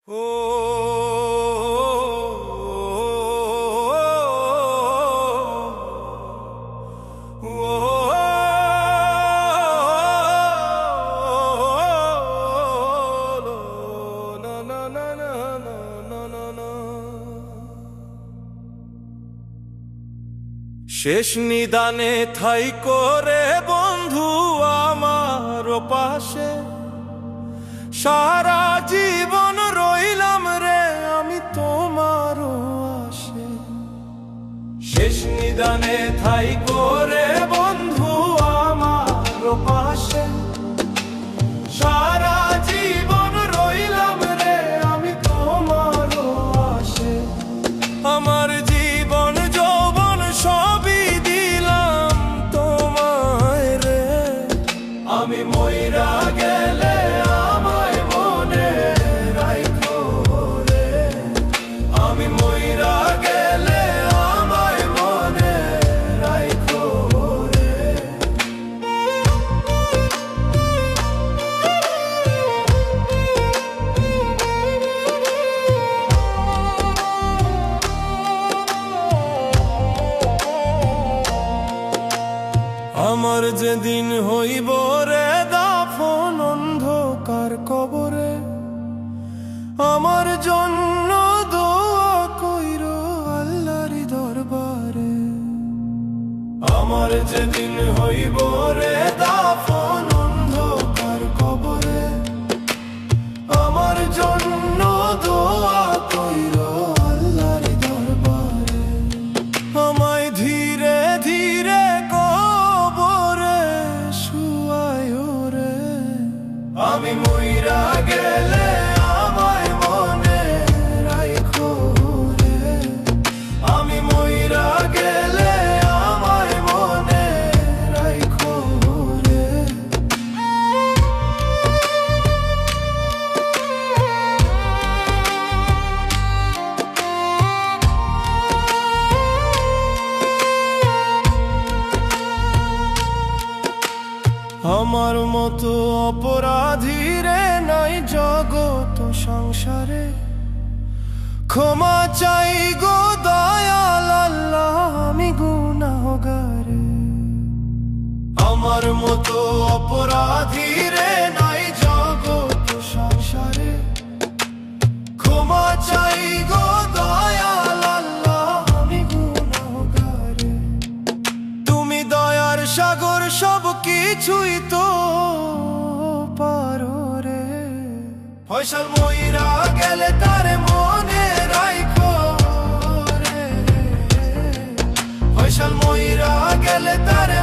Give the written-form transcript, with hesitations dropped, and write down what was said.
শেষ নিদানে ঠাই করে বন্ধু আমার পাশে, সারা জীবন রইলাম রে আমি তোমার আশে। শেষ নিদানে ঠাই করে বন্ধু আমার পাশে, সারা জীবন রইলাম রে আমি তোমার আশে। আমার জীবন যৌবন সবই দিলাম তোমায় রে, আমি মইরা গেলে আমায় মনে রাখো রে, আমি মইরা গেলে আমায় মনে রাখো রে। আমার যেদিন হইব রে দাফন অন্ধকার কবরে, আমার জন্য দোয়া কইরো আল্লাহর দরবারে। আমার যেদিন হইব রে দাফন অন্ধকার কবরে, আমার জন্য দোয়া কইরো আল্লাহর দরবারে। আমায় ধীরে ধীরে আমি মইরা গেলে আমায় মনে রাখো রে, আমি মইরা গেলে আমায় মনে রাখো রে। আমার মতো অপরাধী রে নাই জগত সংসারে, ক্ষমা চাই গো দয়াল আল্লাহ আমি গুনাহগারে। আমার মতো অপরাধী রে নাই জগত সংসারে, ক্ষমা চাই গো দয়াল আল্লাহ আমি গুনাহগারে। তুমি দয়ার সাগর সব কিছুই তো পারো রে, ফয়সাল মইরা গেলে তারে মনে রাখো রে, ফয়সাল মইরা গেলে তারে